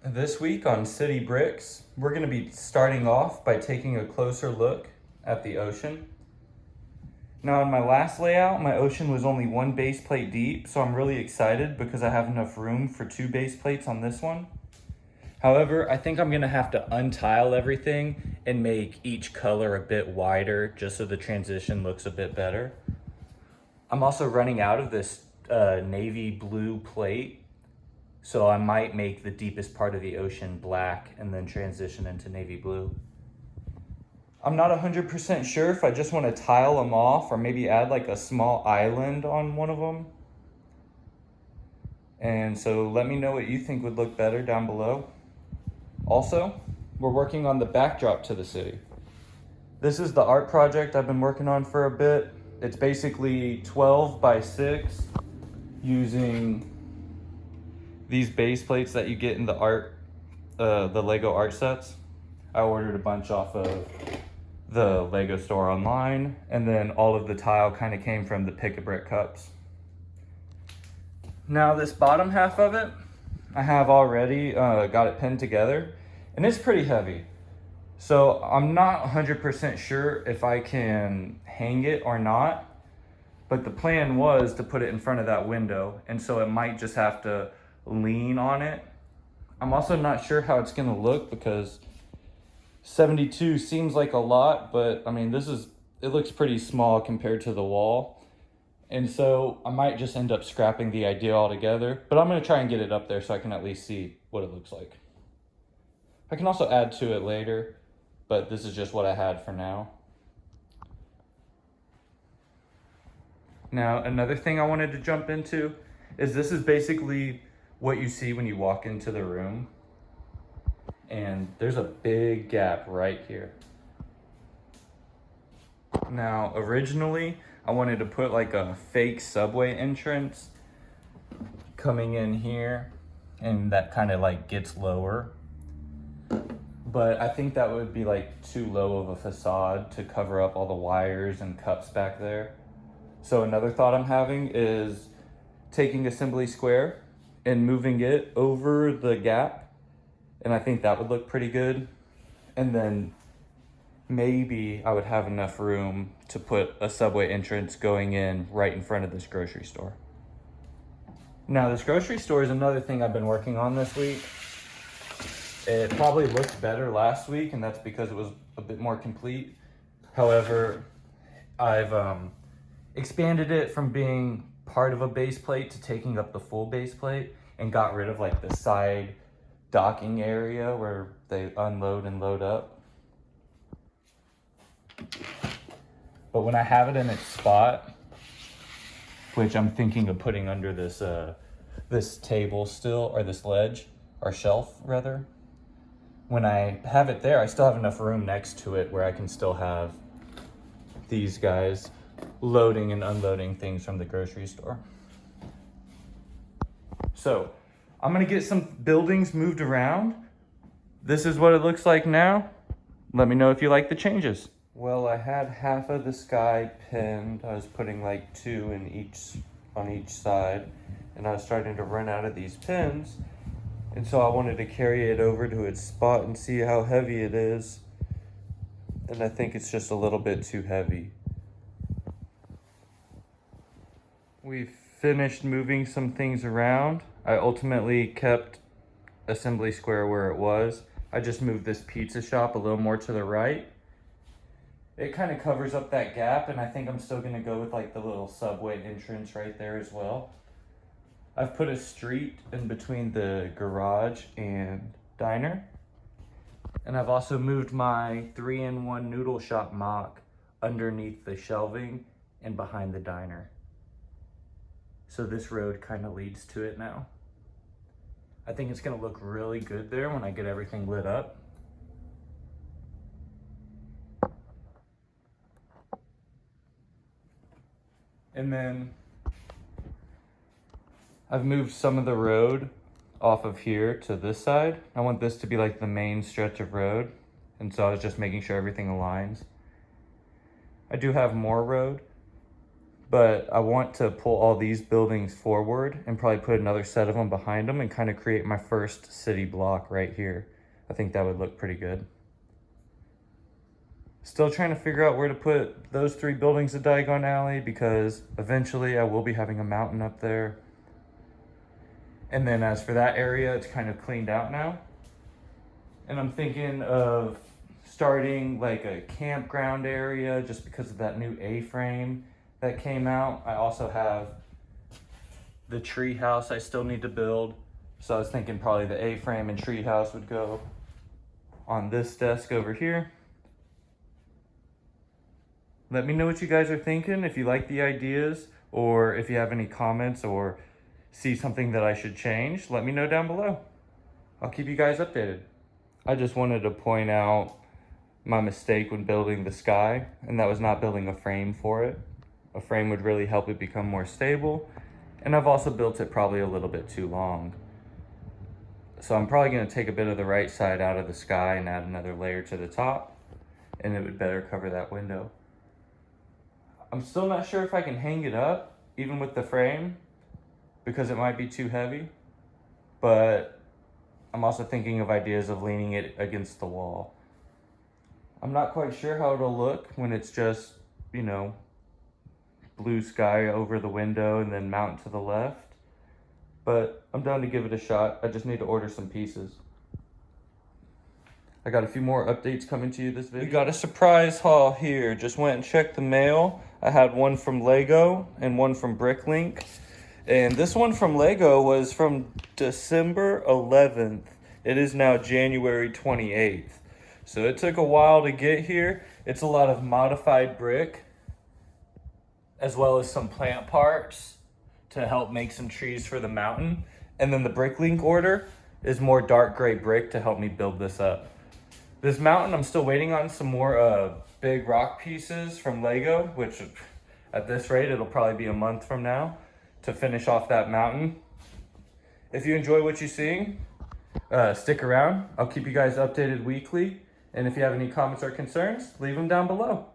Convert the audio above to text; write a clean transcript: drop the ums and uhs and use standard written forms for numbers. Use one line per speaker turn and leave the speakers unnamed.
This week on City Bricks, we're going to be starting off by taking a closer look at the ocean. Now, in my last layout, my ocean was only one base plate deep, so I'm really excited because I have enough room for two base plates on this one. However, I think I'm going to have to untile everything and make each color a bit wider just so the transition looks a bit better. I'm also running out of this navy blue plate, so I might make the deepest part of the ocean black and then transition into navy blue. I'm not 100% sure if I just want to tile them off or maybe add like a small island on one of them. And so let me know what you think would look better down below. Also, we're working on the backdrop to the city. This is the art project I've been working on for a bit. It's basically 12 by 6 using these base plates that you get in the Lego art sets. I ordered a bunch off of the Lego store online, and then all of the tile kind of came from the Pick-a-Brick cups. Now this bottom half of it, I have already got it pinned together, and it's pretty heavy. So I'm not 100% sure if I can hang it or not, but the plan was to put it in front of that window, and so it might just have to lean on it. I'm also not sure how it's gonna look because 72 seems like a lot, but I mean, it looks pretty small compared to the wall. And so I might just end up scrapping the idea altogether, but I'm gonna try and get it up there so I can at least see what it looks like. I can also add to it later, but this is just what I had for now. Now, another thing I wanted to jump into is this is basically what you see when you walk into the room. And there's a big gap right here. Now, originally, I wanted to put like a fake subway entrance coming in here, and that kind of like gets lower. But I think that would be like too low of a facade to cover up all the wires and cups back there. So another thought I'm having is taking Assembly Square and moving it over the gap, and I think that would look pretty good. And then maybe I would have enough room to put a subway entrance going in right in front of this grocery store. Now, this grocery store is another thing I've been working on this week. It probably looked better last week, and that's because it was a bit more complete. However, I've expanded it from being part of a base plate to taking up the full base plate and got rid of like the side docking area where they unload and load up. But when I have it in its spot, which I'm thinking of putting under this table still, or this ledge, or shelf rather, when I have it there, I still have enough room next to it where I can still have these guys loading and unloading things from the grocery store. So I'm gonna get some buildings moved around. This is what it looks like now. Let me know if you like the changes. Well, I had half of the sky pinned. I was putting like two on each side, and I was starting to run out of these pins. And so I wanted to carry it over to its spot and see how heavy it is. And I think it's just a little bit too heavy. We've finished moving some things around. I ultimately kept Assembly Square where it was. I just moved this pizza shop a little more to the right. It kind of covers up that gap, and I think I'm still gonna go with like the little subway entrance right there as well. I've put a street in between the garage and diner. And I've also moved my 3-in-1 noodle shop mock underneath the shelving and behind the diner. So this road kind of leads to it now. I think it's gonna look really good there when I get everything lit up. And then I've moved some of the road off of here to this side. I want this to be like the main stretch of road. And so I was just making sure everything aligns. I do have more road, but I want to pull all these buildings forward and probably put another set of them behind them and kind of create my first city block right here. I think that would look pretty good. Still trying to figure out where to put those 3 buildings at Diagon Alley, because eventually I will be having a mountain up there. And then as for that area, it's kind of cleaned out now. And I'm thinking of starting like a campground area just because of that new A-frame that came out. I also have the tree house I still need to build. So I was thinking probably the A-frame and tree house would go on this desk over here. Let me know what you guys are thinking, if you like the ideas, or if you have any comments or see something that I should change, let me know down below. I'll keep you guys updated. I just wanted to point out my mistake when building the sky, and that was not building a frame for it. A frame would really help it become more stable, and I've also built it probably a little bit too long. So I'm probably gonna take a bit of the right side out of the sky and add another layer to the top, and it would better cover that window. I'm still not sure if I can hang it up, even with the frame, because it might be too heavy, but I'm also thinking of ideas of leaning it against the wall. I'm not quite sure how it'll look when it's just, you know, blue sky over the window and then mountain to the left, but I'm down to give it a shot. I just need to order some pieces. I got a few more updates coming to you this video. We got a surprise haul here. Just went and checked the mail. I had one from Lego and one from Bricklink. And this one from Lego was from December 11th. It is now January 28th. So it took a while to get here. It's a lot of modified brick, as well as some plant parts to help make some trees for the mountain. And then the Bricklink order is more dark gray brick to help me build this up. This mountain, I'm still waiting on some more big rock pieces from Lego, which at this rate, it'll probably be a month from now to finish off that mountain. If you enjoy what you're seeing, stick around. I'll keep you guys updated weekly. And if you have any comments or concerns, leave them down below.